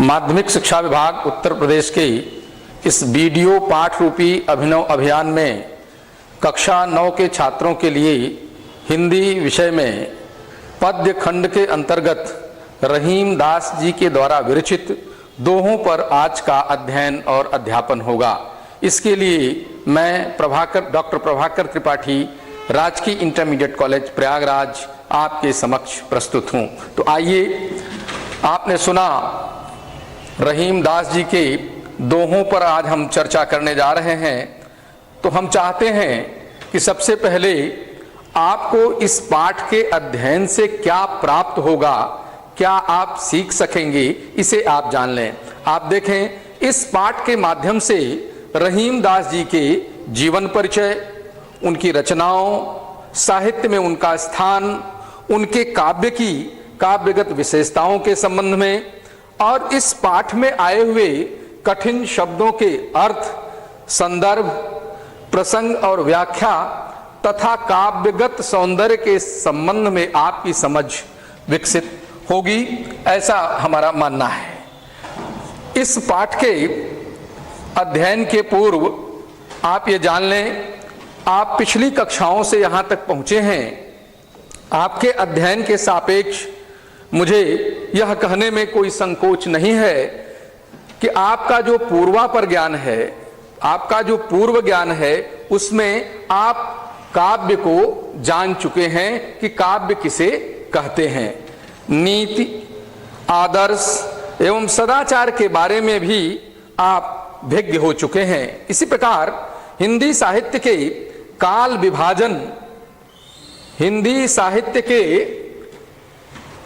माध्यमिक शिक्षा विभाग उत्तर प्रदेश के इस वीडियो पाठ रूपी अभिनव अभियान में कक्षा 9 के छात्रों के लिए हिंदी विषय में पद्य खंड के अंतर्गत रहीम दास जी के द्वारा विरचित दोहों पर आज का अध्ययन और अध्यापन होगा। इसके लिए मैं डॉक्टर प्रभाकर त्रिपाठी, राजकीय इंटरमीडिएट कॉलेज प्रयागराज आपके समक्ष प्रस्तुत हूँ। तो आइए, आपने सुना रहीम दास जी के दोहों पर आज हम चर्चा करने जा रहे हैं। तो हम चाहते हैं कि सबसे पहले आपको इस पाठ के अध्ययन से क्या प्राप्त होगा, क्या आप सीख सकेंगे, इसे आप जान लें। आप देखें, इस पाठ के माध्यम से रहीम दास जी के जीवन परिचय, उनकी रचनाओं, साहित्य में उनका स्थान, उनके काव्य की काव्यगत विशेषताओं के संबंध में और इस पाठ में आए हुए कठिन शब्दों के अर्थ, संदर्भ, प्रसंग और व्याख्या तथा काव्यगत सौंदर्य के संबंध में आपकी समझ विकसित होगी, ऐसा हमारा मानना है। इस पाठ के अध्ययन के पूर्व आप ये जान लें, आप पिछली कक्षाओं से यहाँ तक पहुँचे हैं। आपके अध्ययन के सापेक्ष मुझे यह कहने में कोई संकोच नहीं है कि आपका जो पूर्वापर ज्ञान है, आपका जो पूर्व ज्ञान है, उसमें आप काव्य को जान चुके हैं कि काव्य किसे कहते हैं। नीति, आदर्श एवं सदाचार के बारे में भी आप भिज्ञ हो चुके हैं। इसी प्रकार हिंदी साहित्य के काल विभाजन, हिंदी साहित्य के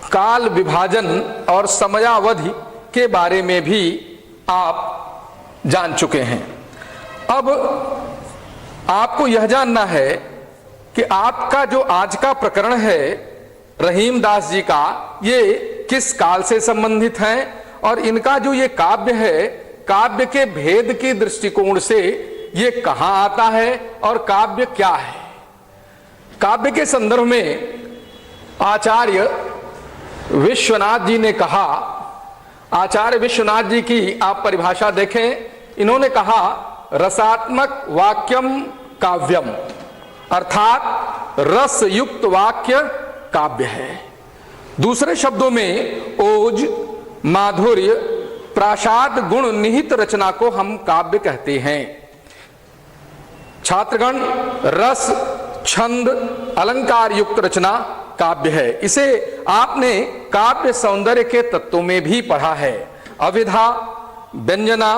काल विभाजन और समयावधि के बारे में भी आप जान चुके हैं। अब आपको यह जानना है कि आपका जो आज का प्रकरण है रहीम दास जी का, ये किस काल से संबंधित है और इनका जो ये काव्य है, काव्य के भेद के दृष्टिकोण से ये कहाँ आता है और काव्य क्या है। काव्य के संदर्भ में आचार्य विश्वनाथ जी ने कहा, आचार्य विश्वनाथ जी की आप परिभाषा देखें, इन्होंने कहा रसात्मक वाक्यम काव्यम, अर्थात रस युक्त वाक्य काव्य है। दूसरे शब्दों में ओज, माधुर्य, प्रासाद गुण निहित रचना को हम काव्य कहते हैं। छात्रगण, रस, छंद, अलंकार युक्त रचना काव्य है। इसे आपने काव्य सौंदर्य के तत्वों में भी पढ़ा है। अविधा, व्यंजना,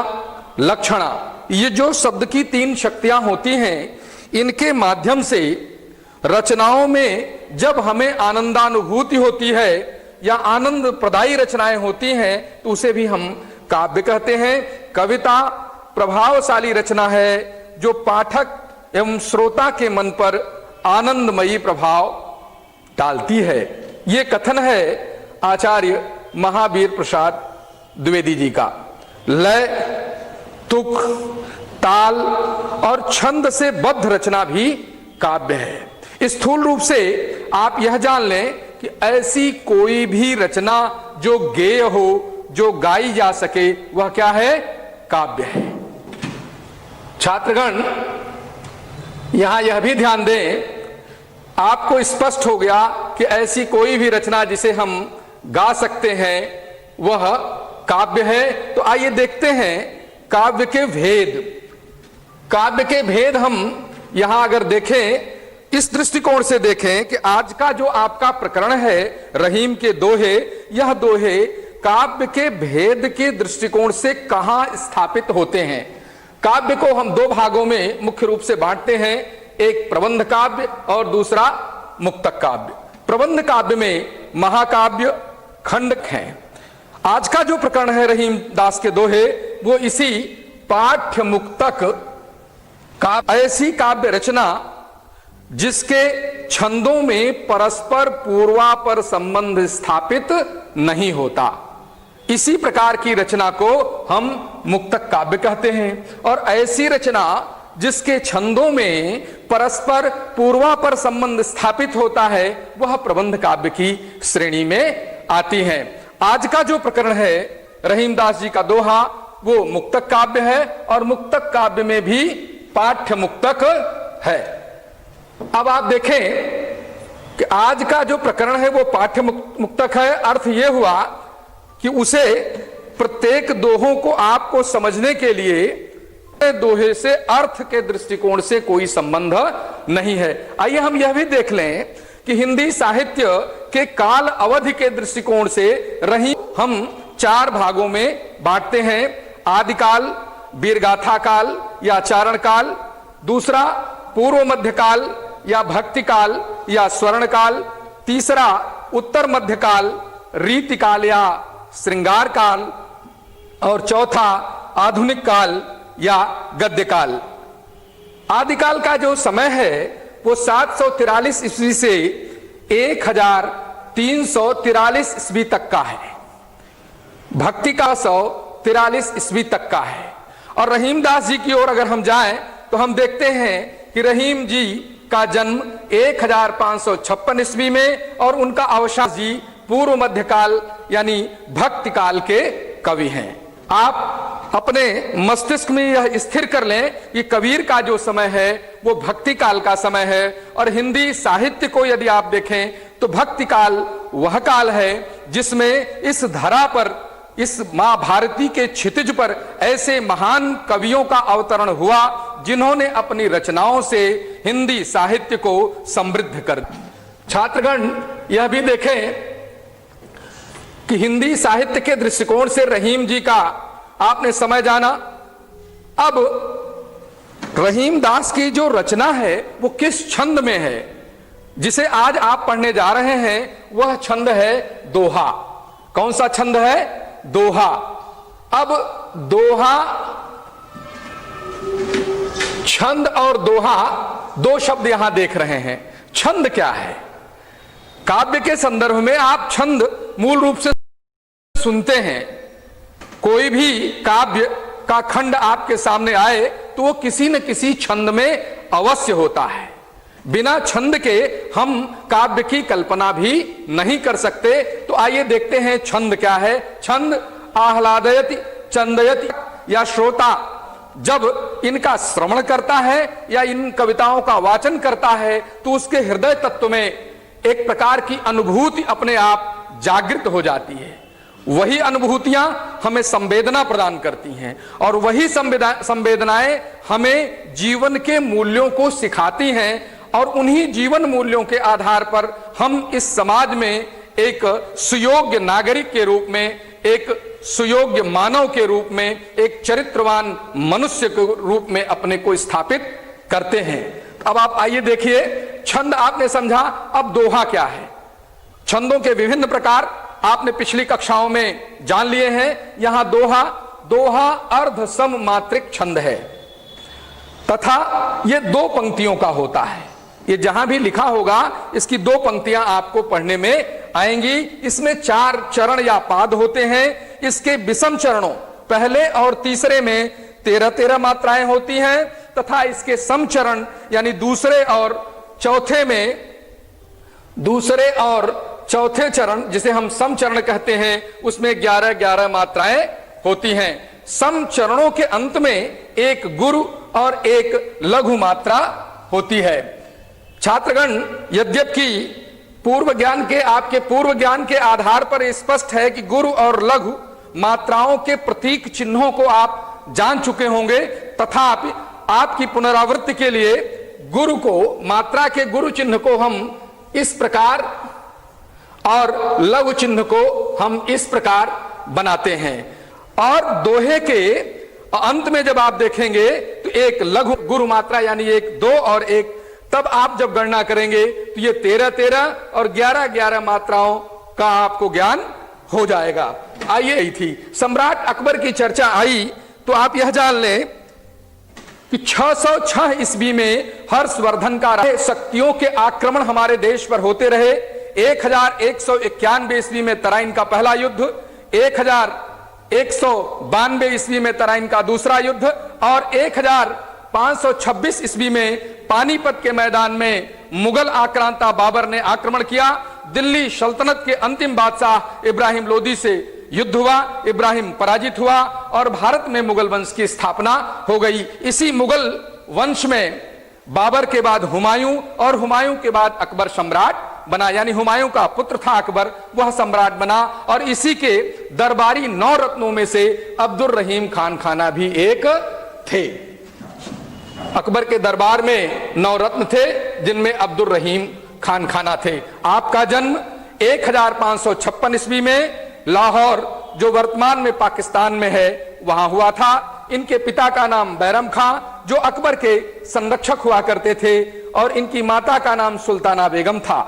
लक्षणा, ये जो शब्द की 3 शक्तियां होती हैं, इनके माध्यम से रचनाओं में जब हमें आनंदानुभूति होती है या आनंद प्रदायी रचनाएं होती हैं, तो उसे भी हम काव्य कहते हैं। कविता प्रभावशाली रचना है जो पाठक एवं श्रोता के मन पर आनंदमयी प्रभाव डालती है। ये कथन है आचार्य महावीर प्रसाद द्विवेदी जी का। लय, तुक, ताल और छंद से बद्ध रचना भी काव्य है। स्थूल रूप से आप यह जान लें कि ऐसी कोई भी रचना जो गेय हो, जो गाई जा सके, वह क्या है? काव्य है। छात्रगण, यहां यह भी ध्यान दें, आपको स्पष्ट हो गया कि ऐसी कोई भी रचना जिसे हम गा सकते हैं वह काव्य है। तो आइए देखते हैं काव्य के भेद। काव्य के भेद हम यहां अगर देखें, इस दृष्टिकोण से देखें कि आज का जो आपका प्रकरण है रहीम के दोहे, यह दोहे काव्य के भेद के दृष्टिकोण से कहां स्थापित होते हैं। काव्य को हम 2 भागों में मुख्य रूप से बांटते हैं, एक प्रबंध काव्य और दूसरा मुक्तक काव्य। प्रबंध काव्य में महाकाव्य, खंडक हैं। आज का जो प्रकरण है रहीम दास के दोहे, वो इसी पाठ्य मुक्तक का ऐसी काव्य रचना जिसके छंदों में परस्पर पूर्वापर संबंध स्थापित नहीं होता, इसी प्रकार की रचना को हम मुक्तक काव्य कहते हैं। और ऐसी रचना जिसके छंदों में परस्पर पूर्वापर संबंध स्थापित होता है, वह प्रबंध काव्य की श्रेणी में आती है। आज का जो प्रकरण है रहीमदास जी का दोहा वो मुक्तक काव्य है और मुक्तक काव्य में भी पाठ्य मुक्तक है। अब आप देखें कि आज का जो प्रकरण है वो पाठ्य मुक्तक है। अर्थ ये हुआ कि उसे प्रत्येक दोहों को आपको समझने के लिए दोहे से अर्थ के दृष्टिकोण से कोई संबंध नहीं है। आइए हम यह भी देख लें कि हिंदी साहित्य के काल अवधि के दृष्टिकोण से रहीम हम 4 भागों में बांटते हैं। आदिकाल, वीरगाथा काल या चारण काल, दूसरा पूर्व मध्य काल या भक्ति काल या स्वर्ण काल, तीसरा उत्तर मध्य काल, रीति काल या श्रृंगार काल, और चौथा आधुनिक काल या गद्य काल। आदिकाल का जो समय है वो 743 ईस्वी से 1343 ईस्वी तक का है। भक्ति का 143 ईस्वी तक का है। और रहीमदास जी की ओर अगर हम जाएं तो हम देखते हैं कि रहीम जी का जन्म 1556 ईस्वी में और उनका अवसान जी पूर्व मध्यकाल यानी भक्ति काल के कवि हैं। आप अपने मस्तिष्क में यह स्थिर कर लें कि कबीर का जो समय है वो भक्ति काल का समय है और हिंदी साहित्य को यदि आप देखें तो भक्ति काल वह काल है जिसमें इस धरा पर, इस मां भारती के क्षितिज पर ऐसे महान कवियों का अवतरण हुआ जिन्होंने अपनी रचनाओं से हिंदी साहित्य को समृद्ध कर दिया। छात्रगण यह भी देखें कि हिंदी साहित्य के दृष्टिकोण से रहीम जी का आपने समय जाना। अब रहीम दास की जो रचना है वो किस छंद में है जिसे आज आप पढ़ने जा रहे हैं, वह छंद है दोहा। कौन सा छंद है? दोहा। अब दोहा, छंद और दोहा दो शब्द यहां देख रहे हैं। छंद क्या है? काव्य के संदर्भ में आप छंद मूल रूप से सुनते हैं। कोई भी काव्य का खंड आपके सामने आए तो वो किसी न किसी छंद में अवश्य होता है। बिना छंद के हम काव्य की कल्पना भी नहीं कर सकते। तो आइए देखते हैं छंद क्या है। छंद आह्लादयति चंदयति, या श्रोता जब इनका श्रवण करता है या इन कविताओं का वाचन करता है तो उसके हृदय तत्व में एक प्रकार की अनुभूति अपने आप जागृत हो जाती है। वही अनुभूतियां हमें संवेदना प्रदान करती हैं और वही संवेदनाएं हमें जीवन के मूल्यों को सिखाती हैं और उन्हीं जीवन मूल्यों के आधार पर हम इस समाज में एक सुयोग्य नागरिक के रूप में, एक सुयोग्य मानव के रूप में, एक चरित्रवान मनुष्य के रूप में अपने को स्थापित करते हैं। अब आप आइए देखिए, छंद आपने समझा, अब दोहा क्या है। छंदों के विभिन्न प्रकार आपने पिछली कक्षाओं में जान लिए हैं। यहां दोहा अर्ध सम मात्रिक छंद है तथा यह 2 पंक्तियों का होता है। ये जहां भी लिखा होगा इसकी 2 पंक्तियां आपको पढ़ने में आएंगी। इसमें 4 चरण या पाद होते हैं। इसके विषम चरणों पहले और तीसरे में 13-13 मात्राएं होती हैं तथा इसके समचरण यानी दूसरे और चौथे चरण जिसे हम समचरण कहते हैं उसमें 11-11 मात्राएं होती हैं। सम चरणों के अंत में एक गुरु और एक लघु मात्रा होती है। छात्रगण, यद्यपि आपके पूर्व ज्ञान के आधार पर स्पष्ट है कि गुरु और लघु मात्राओं के प्रतीक चिन्हों को आप जान चुके होंगे, तथापि आपकी पुनरावृत्ति के लिए गुरु को, मात्रा के गुरु चिन्ह को हम इस प्रकार और लघु चिन्ह को हम इस प्रकार बनाते हैं। और दोहे के अंत में जब आप देखेंगे तो एक लघु गुरु मात्रा यानी 1, 2 और 1, तब आप जब गणना करेंगे तो ये 13-13 और 11-11 मात्राओं का आपको ज्ञान हो जाएगा। आइए, यही थी सम्राट अकबर की चर्चा आई तो आप यह जान लें कि 606 ईस्वी में हर्षवर्धन का शक्तियों के आक्रमण हमारे देश पर होते रहे। 1191 ईस्वी में तराइन का पहला युद्ध, 1192 ईस्वी में तराइन का दूसरा युद्ध और 1526 ईस्वी में पानीपत के मैदान में मुगल आक्रांता बाबर ने आक्रमण किया। दिल्ली सल्तनत के अंतिम बादशाह इब्राहिम लोदी से युद्ध हुआ, इब्राहिम पराजित हुआ और भारत में मुगल वंश की स्थापना हो गई। इसी मुगल वंश में बाबर के बाद हुमायूं और हुमायूं के बाद अकबर सम्राट बना, यानी हुमायूं का पुत्र था अकबर, वह सम्राट बना। और इसी के दरबारी 9 रत्नों में से अब्दुल रहीम खान खाना भी एक थे। अकबर के दरबार में 9 रत्न थे जिनमें अब्दुल रहीम खान खाना थे। आपका जन्म 1556 ईस्वी में लाहौर, जो वर्तमान में पाकिस्तान में है, वहां हुआ था। इनके पिता का नाम बैरम खां, जो अकबर के संरक्षक हुआ करते थे, और इनकी माता का नाम सुल्ताना बेगम था।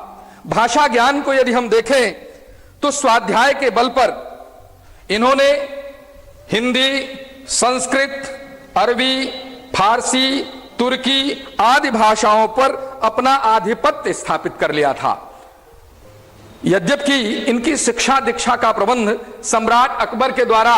भाषा ज्ञान को यदि हम देखें तो स्वाध्याय के बल पर इन्होंने हिंदी, संस्कृत, अरबी, फारसी, तुर्की आदि भाषाओं पर अपना आधिपत्य स्थापित कर लिया था। यद्यपि इनकी शिक्षा दीक्षा का प्रबंध सम्राट अकबर के द्वारा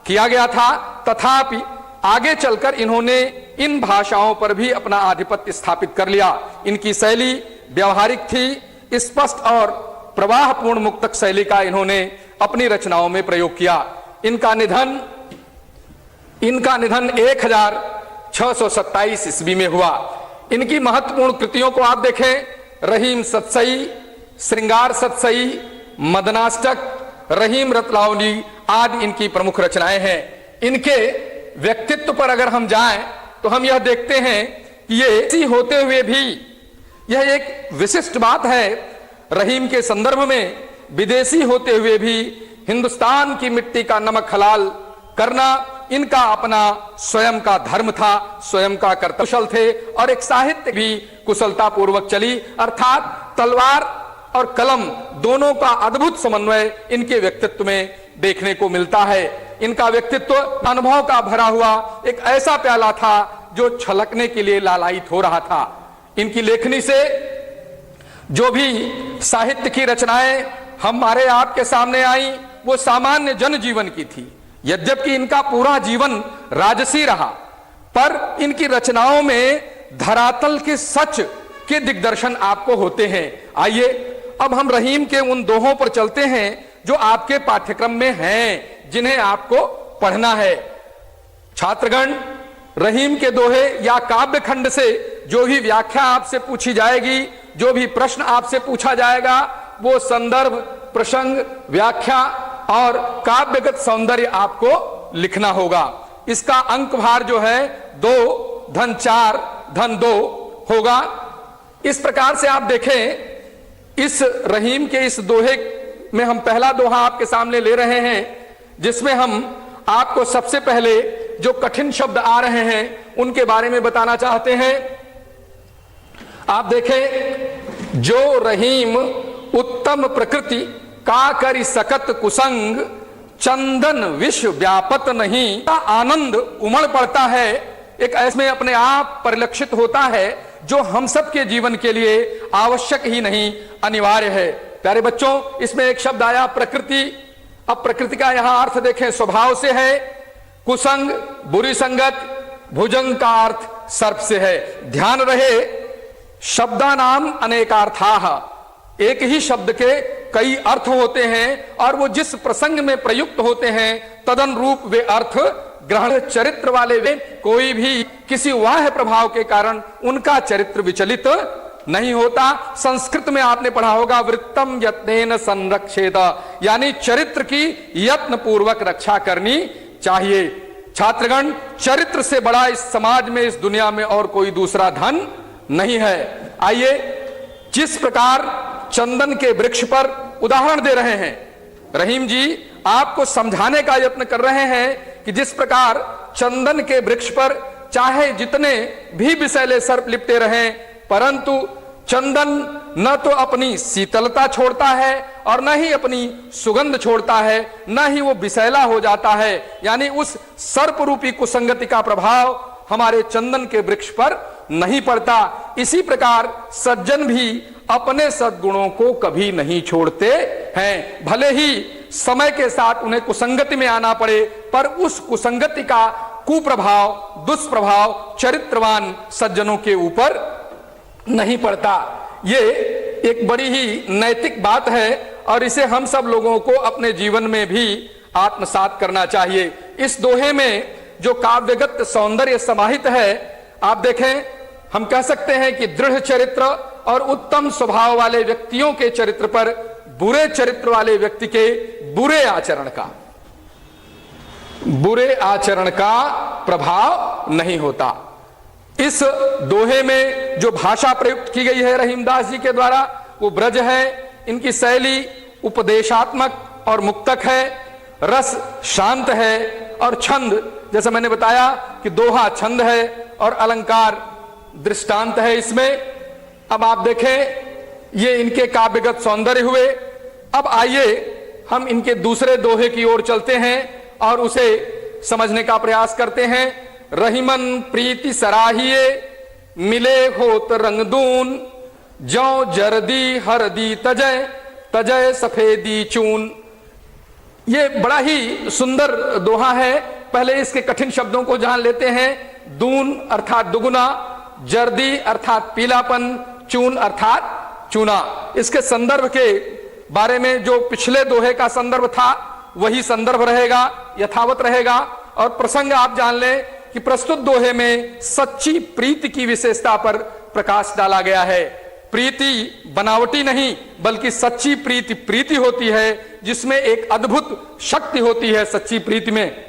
किया गया था, तथापि आगे चलकर इन्होंने इन भाषाओं पर भी अपना आधिपत्य स्थापित कर लिया। इनकी शैली व्यवहारिक थी, स्पष्ट और प्रवाहपूर्ण मुक्तक शैली का इन्होंने अपनी रचनाओं में प्रयोग किया। इनका निधन 1627 ईस्वी में हुआ। इनकी महत्वपूर्ण कृतियों को आप देखें, रहीम सतसई, श्रृंगार सतसई, मदनाष्टक, रहीम रतलावली आदि इनकी प्रमुख रचनाएं हैं। इनके व्यक्तित्व पर अगर हम जाएं तो हम यह देखते हैं कि ये ऐसी होते हुए भी, यह एक विशिष्ट बात है, रहीम के संदर्भ में विदेशी होते हुए भी हिंदुस्तान की मिट्टी का नमक हलाल करना इनका अपना स्वयं का धर्म था, स्वयं का कर्तव्य थे। और एक साहित्य भी कुशलता पूर्वक चली, अर्थात तलवार और कलम दोनों का अद्भुत समन्वय इनके व्यक्तित्व में देखने को मिलता है। इनका व्यक्तित्व अनुभव का भरा हुआ एक ऐसा प्याला था जो छलकने के लिए लालायित हो रहा था। इनकी लेखनी से जो भी साहित्य की रचनाएं हमारे आपके सामने आई, वो सामान्य जनजीवन की थी। यद्यपि इनका पूरा जीवन राजसी रहा, पर इनकी रचनाओं में धरातल के सच के दिग्दर्शन आपको होते हैं। आइए अब हम रहीम के उन दोहों पर चलते हैं जो आपके पाठ्यक्रम में हैं, जिन्हें आपको पढ़ना है। छात्रगण, रहीम के दोहे या काव्य खंड से जो भी व्याख्या आपसे पूछी जाएगी, जो भी प्रश्न आपसे पूछा जाएगा, वो संदर्भ, प्रसंग, व्याख्या और काव्यगत सौंदर्य आपको लिखना होगा। इसका अंक भार जो है 2 धन 4 धन 2 होगा। इस प्रकार से आप देखें, इस रहीम के इस दोहे में हम पहला दोहा आपके सामने ले रहे हैं, जिसमें हम आपको सबसे पहले जो कठिन शब्द आ रहे हैं उनके बारे में बताना चाहते हैं। आप देखें, जो रहीम उत्तम प्रकृति का करि सकत कुसंग, चंदन विश्व व्यापत नहीं, का आनंद उमड़ पड़ता है। एक ऐसे अपने आप परिलक्षित होता है जो हम सब के जीवन के लिए आवश्यक ही नहीं, अनिवार्य है। प्यारे बच्चों, इसमें एक शब्द आया प्रकृति। अब प्रकृति का यहां अर्थ देखें, स्वभाव से है, कुसंग बुरी संगत, भुजंग का अर्थ सर्प से है। ध्यान रहे, शब्दानाम अनेकार्थाः, एक ही शब्द के कई अर्थ होते हैं और वो जिस प्रसंग में प्रयुक्त होते हैं तदनुरूप वे अर्थ ग्रहण चरित्र वाले वे, कोई भी किसी बाह्य प्रभाव के कारण उनका चरित्र विचलित नहीं होता। संस्कृत में आपने पढ़ा होगा, वृत्तम यत्नेन संरक्षेत, यानी चरित्र की यत्न पूर्वक रक्षा करनी चाहिए। छात्रगण, चरित्र से बड़ा इस समाज में, इस दुनिया में और कोई दूसरा धन नहीं है। आइए, जिस प्रकार चंदन के वृक्ष पर उदाहरण दे रहे हैं, रहीम जी आपको समझाने का यत्न कर रहे हैं कि जिस प्रकार चंदन के वृक्ष पर चाहे जितने भी विषैले सर्प लिपटे रहें, परंतु चंदन न तो अपनी शीतलता छोड़ता है और न ही अपनी सुगंध छोड़ता है, न ही वो विषैला हो जाता है। यानी उस सर्प रूपी कुसंगति का प्रभाव हमारे चंदन के वृक्ष पर नहीं पड़ता। इसी प्रकार सज्जन भी अपने सद्गुणों को कभी नहीं छोड़ते हैं, भले ही समय के साथ उन्हें कुसंगति में आना पड़े, पर उस कुसंगति का कुप्रभाव, दुष्प्रभाव चरित्रवान सज्जनों के ऊपर नहीं पड़ता। ये एक बड़ी ही नैतिक बात है और इसे हम सब लोगों को अपने जीवन में भी आत्मसात करना चाहिए। इस दोहे में जो काव्यगत सौंदर्य समाहित है, आप देखें, हम कह सकते हैं कि दृढ़ चरित्र और उत्तम स्वभाव वाले व्यक्तियों के चरित्र पर बुरे चरित्र वाले व्यक्ति के बुरे आचरण का प्रभाव नहीं होता। इस दोहे में जो भाषा प्रयुक्त की गई है रहीमदास जी के द्वारा, वो ब्रज है। इनकी शैली उपदेशात्मक और मुक्तक है, रस शांत है और छंद, जैसा मैंने बताया कि दोहा छंद है और अलंकार दृष्टांत है इसमें। अब आप देखें, ये इनके काव्यगत सौंदर्य हुए। अब आइए हम इनके दूसरे दोहे की ओर चलते हैं और उसे समझने का प्रयास करते हैं। रहीमन प्रीति सराहिए, मिले होत रंगदून, जौ जरदी हरदी तजय, तजय सफेदी चून। ये बड़ा ही सुंदर दोहा है। पहले इसके कठिन शब्दों को जान लेते हैं। दून अर्थात दुगुना, जर्दी अर्थात पीलापन, चून अर्थात चूना। इसके संदर्भ के बारे में जो पिछले दोहे का संदर्भ था वही संदर्भ रहेगा, यथावत रहेगा। और प्रसंग आप जान लें कि प्रस्तुत दोहे में सच्ची प्रीति की विशेषता पर प्रकाश डाला गया है। प्रीति बनावटी नहीं, बल्कि सच्ची प्रीति प्रीति होती है, जिसमें एक अद्भुत शक्ति होती है सच्ची प्रीति में,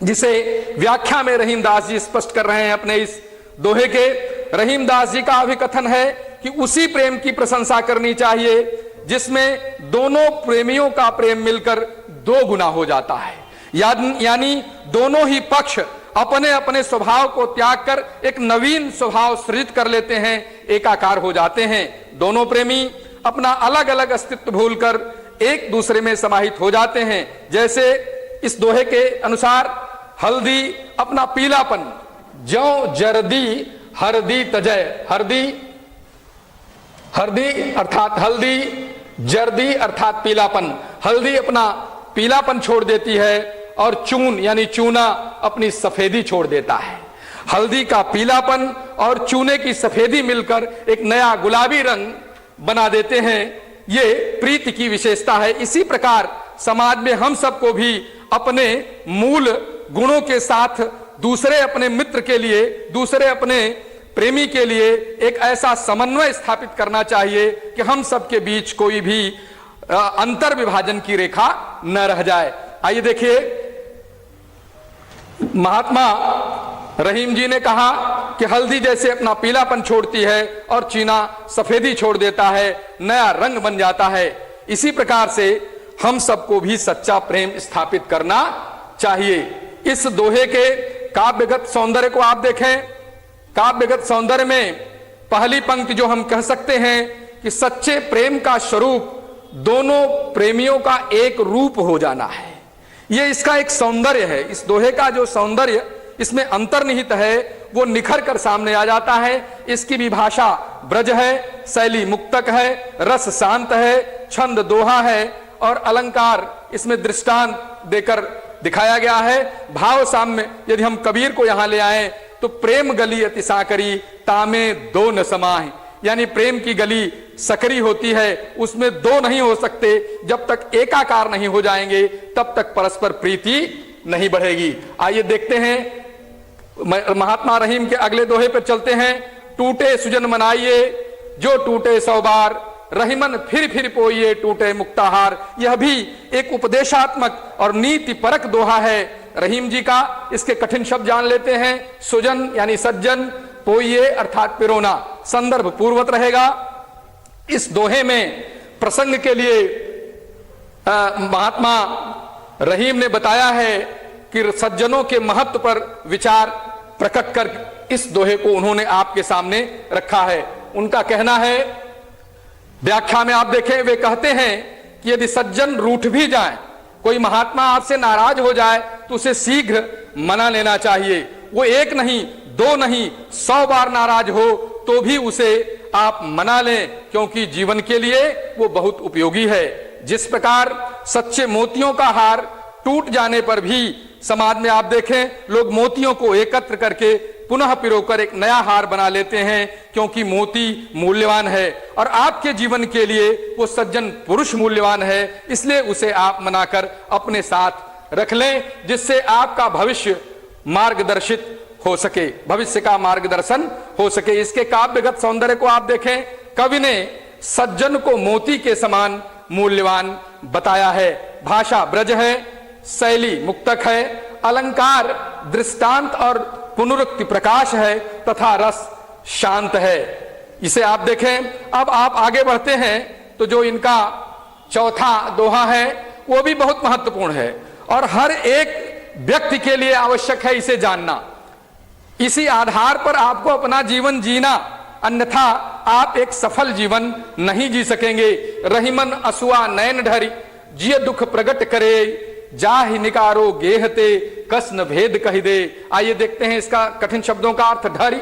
जिसे व्याख्या में रहीमदास जी स्पष्ट कर रहे हैं अपने इस दोहे के। रहीमदास जी का अभिकथन है कि उसी प्रेम की प्रशंसा करनी चाहिए जिसमें दोनों प्रेमियों का प्रेम मिलकर दो गुना हो जाता है। यानी दोनों ही पक्ष अपने अपने स्वभाव को त्याग कर एक नवीन स्वभाव सृजित कर लेते हैं, एकाकार हो जाते हैं। दोनों प्रेमी अपना अलग अलग अस्तित्व भूलकर एक दूसरे में समाहित हो जाते हैं। जैसे इस दोहे के अनुसार हल्दी अपना पीलापन, ज्यों जर्दी हरदी तजय, हरदी अर्थात हल्दी, जर्दी अर्थात पीलापन। हल्दी अपना पीलापन छोड़ देती है और चून यानी चूना अपनी सफेदी छोड़ देता है। हल्दी का पीलापन और चूने की सफेदी मिलकर एक नया गुलाबी रंग बना देते हैं। ये प्रीति की विशेषता है। इसी प्रकार समाज में हम सबको भी अपने मूल गुणों के साथ दूसरे अपने मित्र के लिए, दूसरे अपने प्रेमी के लिए एक ऐसा समन्वय स्थापित करना चाहिए कि हम सबके बीच कोई भी अंतर विभाजन की रेखा न रह जाए। आइए देखिए, महात्मा रहीम जी ने कहा कि हल्दी जैसे अपना पीलापन छोड़ती है और चीना सफेदी छोड़ देता है, नया रंग बन जाता है। इसी प्रकार से हम सबको भी सच्चा प्रेम स्थापित करना चाहिए। इस दोहे के काव्यगत सौंदर्य को आप देखें। काव्यगत सौंदर्य में पहली पंक्ति जो हम कह सकते हैं कि सच्चे प्रेम का स्वरूप दोनों प्रेमियों का एक रूप हो जाना है, ये इसका एक सौंदर्य है। इस दोहे का जो सौंदर्य इसमें अंतर्निहित है वो निखर कर सामने आ जाता है। इसकी भी भाषा ब्रज है, शैली मुक्तक है, रस शांत है, छंद दोहा है और अलंकार इसमें दृष्टांत देकर दिखाया गया है। भाव साम्य यदि हम कबीर को यहां ले आए तो प्रेम गली अति साकरी, तामे दो न समाहि, यानी प्रेम की गली सकरी होती है, उसमें दो नहीं हो सकते। जब तक एकाकार नहीं हो जाएंगे तब तक परस्पर प्रीति नहीं बढ़ेगी। आइए देखते हैं, महात्मा रहीम के अगले दोहे पर चलते हैं। टूटे सुजन मनाइए, जो टूटे सौ बार, रहीमन फिर पोइए टूटे मुक्ताहार। यह भी एक उपदेशात्मक और नीति परक दोहा है रहीम जी का। इसके कठिन शब्द जान लेते हैं। सुजन यानी सज्जन, पोइए अर्थात पिरोना, संदर्भ पूर्वत रहेगा। इस दोहे में प्रसंग के लिए महात्मा रहीम ने बताया है कि सज्जनों के महत्व पर विचार प्रकट कर इस दोहे को उन्होंने आपके सामने रखा है। उनका कहना है, व्याख्या में आप देखें, वे कहते हैं कि यदि सज्जन रूठ भी जाए, कोई महात्मा आपसे नाराज हो जाए तो उसे शीघ्र मना लेना चाहिए। वो एक नहीं, दो नहीं, 100 बार नाराज हो तो भी उसे आप मना लें, क्योंकि जीवन के लिए वो बहुत उपयोगी है। जिस प्रकार सच्चे मोतियों का हार टूट जाने पर भी समाज में आप देखें लोग मोतियों को एकत्र करके पुनः पिरोकर एक नया हार बना लेते हैं, क्योंकि मोती मूल्यवान है और आपके जीवन के लिए वो सज्जन पुरुष मूल्यवान है। इसलिए उसे आप मनाकर अपने साथ रख लें, जिससे आपका भविष्य मार्गदर्शित हो सके, भविष्य का मार्गदर्शन हो सके। इसके काव्यगत सौंदर्य को आप देखें, कवि ने सज्जन को मोती के समान मूल्यवान बताया है। भाषा ब्रज है, शैली मुक्तक है, अलंकार दृष्टांत और पुनरुक्ति प्रकाश है तथा रस शांत है। इसे आप देखें। अब आप आगे बढ़ते हैं तो जो इनका चौथा दोहा है वो भी बहुत महत्वपूर्ण है और हर एक व्यक्ति के लिए आवश्यक है इसे जानना। इसी आधार पर आपको अपना जीवन जीना, अन्यथा आप एक सफल जीवन नहीं जी सकेंगे। रहीमन असुआ नयन ढरी, जिय दुख प्रगट करे, जाहि निकारो गेहते, कसन भेद कहि दे। आइए देखते हैं इसका कठिन शब्दों का अर्थ। ढरी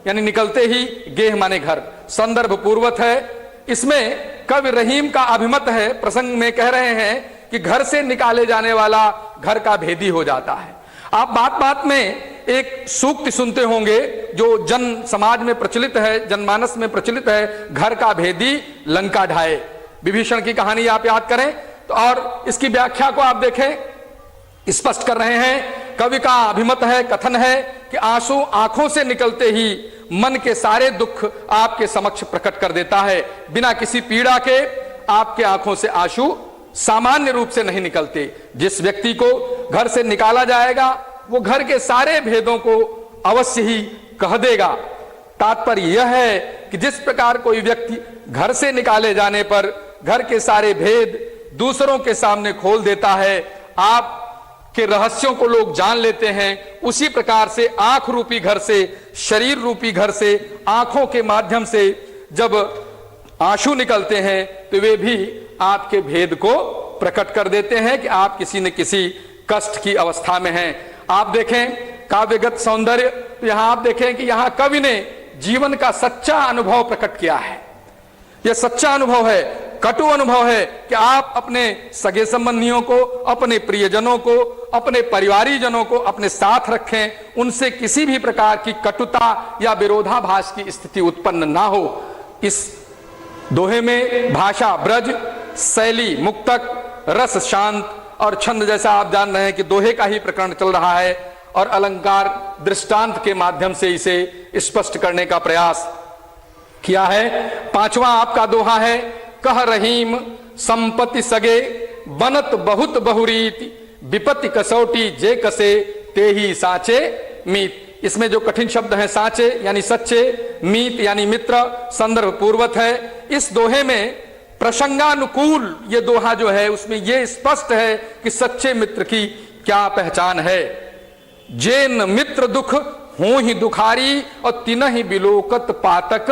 यानी निकलते ही, गेह माने घर, संदर्भ पूर्वत है। इसमें कवि रहीम का अभिमत है, प्रसंग में कह रहे हैं कि घर से निकाले जाने वाला घर का भेदी हो जाता है। आप बात बात में एक सूक्ति सुनते होंगे जो जन समाज में प्रचलित है, जनमानस में प्रचलित है, घर का भेदी लंका ढाए। विभीषण की कहानी आप याद करें तो, और इसकी व्याख्या को आप देखें, स्पष्ट कर रहे हैं। कवि का अभिमत है, कथन है कि आंसू आंखों से निकलते ही मन के सारे दुख आपके समक्ष प्रकट कर देता है। बिना किसी पीड़ा के आपके आंखों से आंसू सामान्य रूप से नहीं निकलते। जिस व्यक्ति को घर से निकाला जाएगा वो घर के सारे भेदों को अवश्य ही कह देगा। तात्पर्य यह है कि जिस प्रकार कोई व्यक्ति घर से निकाले जाने पर घर के सारे भेद दूसरों के सामने खोल देता है, आप के रहस्यों को लोग जान लेते हैं, उसी प्रकार से आंख रूपी घर से, शरीर रूपी घर से, आंखों के माध्यम से जब आंसू निकलते हैं तो वे भी आपके भेद को प्रकट कर देते हैं कि आप किसी न किसी कष्ट की अवस्था में हैं। आप देखें काव्यगत सौंदर्य, तो यहां आप देखें कि यहां कवि ने जीवन का सच्चा अनुभव प्रकट किया है। यह सच्चा अनुभव है, कटु अनुभव है कि आप अपने सगे संबंधियों को, अपने प्रियजनों को, अपने परिवारीजनों को अपने साथ रखें, उनसे किसी भी प्रकार की कटुता या विरोधाभास की स्थिति उत्पन्न ना हो। इस दोहे में भाषा ब्रज, शैली मुक्तक, रस शांत और छंद, जैसा आप जान रहे हैं कि दोहे का ही प्रकरण चल रहा है, और अलंकार दृष्टांत के माध्यम से इसे स्पष्ट करने का प्रयास किया है। पांचवा आपका दोहा है, कह रहीम संपत्ति सगे, बनत बहुत बहुरीति, विपत्ति कसौटी जे कसे, ते ही साचे मीत। इसमें जो कठिन शब्द हैं, साचे यानी सच्चे, मीत यानी मित्र, संदर्भ पूर्वत है। इस दोहे में प्रसंगानुकूल ये दोहा जो है उसमें ये स्पष्ट है कि सच्चे मित्र की क्या पहचान है। जेन मित्र दुख हो ही दुखारी, और तिनहि बिलोकत पातक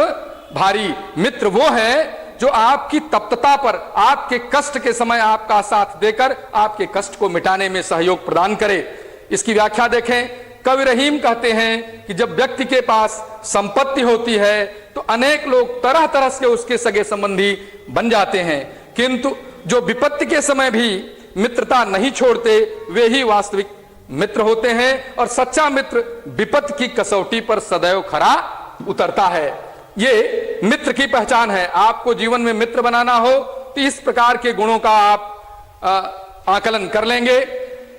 भारी। मित्र वो है जो आपकी तप्तता पर, आपके कष्ट के समय आपका साथ देकर आपके कष्ट को मिटाने में सहयोग प्रदान करे। इसकी व्याख्या देखें, कवि रहीम कहते हैं कि जब व्यक्ति के पास संपत्ति होती है तो अनेक लोग तरह तरह से उसके सगे संबंधी बन जाते हैं, किंतु जो विपत्ति के समय भी मित्रता नहीं छोड़ते वे ही वास्तविक मित्र होते हैं, और सच्चा मित्र विपत्ति की कसौटी पर सदैव खरा उतरता है। ये मित्र की पहचान है। आपको जीवन में मित्र बनाना हो तो इस प्रकार के गुणों का आप आकलन कर लेंगे।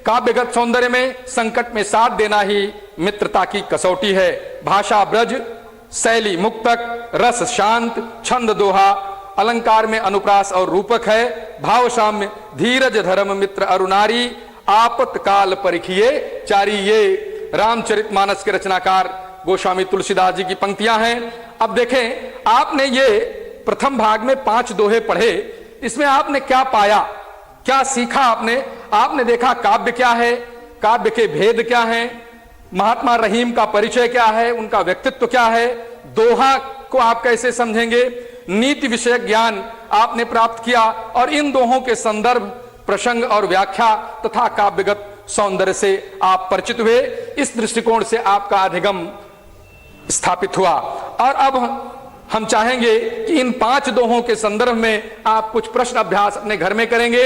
काव्यगत सौंदर्य में संकट में साथ देना ही मित्रता की कसौटी है। भाषा ब्रज, शैली मुक्तक, रस शांत, छंद दोहा, अलंकार में अनुप्रास और रूपक है। भाव साम्य, धीरज धर्म मित्र अरुनारी, आपत्काल परिखिए चारी। ये रामचरितमानस के रचनाकार गोस्वामी तुलसीदास जी की पंक्तियां हैं। अब देखें, आपने ये प्रथम भाग में 5 दोहे पढ़े, इसमें आपने क्या पाया, क्या सीखा आपने देखा काव्य क्या है, काव्य के भेद क्या हैं, महात्मा रहीम का परिचय क्या है, उनका व्यक्तित्व क्या है, दोहा को आप कैसे समझेंगे, नीति विषयक ज्ञान आपने प्राप्त किया, और इन दोहों के संदर्भ, प्रसंग और व्याख्या तथा काव्यगत सौंदर्य से आप परिचित हुए। इस दृष्टिकोण से आपका अधिगम स्थापित हुआ। और अब हम चाहेंगे कि इन 5 दोहों के संदर्भ में आप कुछ प्रश्न अभ्यास अपने घर में करेंगे।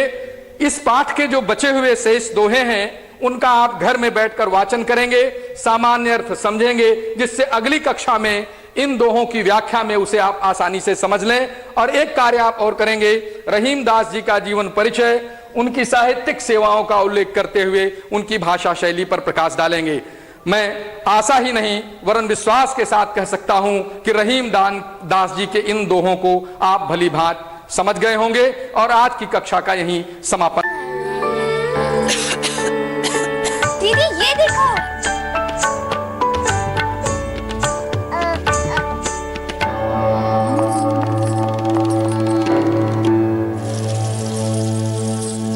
इस पाठ के जो बचे हुए शेष दोहे हैं उनका आप घर में बैठकर वाचन करेंगे, सामान्य अर्थ समझेंगे, जिससे अगली कक्षा में इन दोहों की व्याख्या में उसे आप आसानी से समझ लें। और एक कार्य आप और करेंगे, रहीमदास जी का जीवन परिचय, उनकी साहित्यिक सेवाओं का उल्लेख करते हुए उनकी भाषा शैली पर प्रकाश डालेंगे। मैं आशा ही नहीं वरन विश्वास के साथ कह सकता हूं कि रहीम दास जी के इन दोहों को आप भली भांति समझ गए होंगे और आज की कक्षा का यहीं समापन।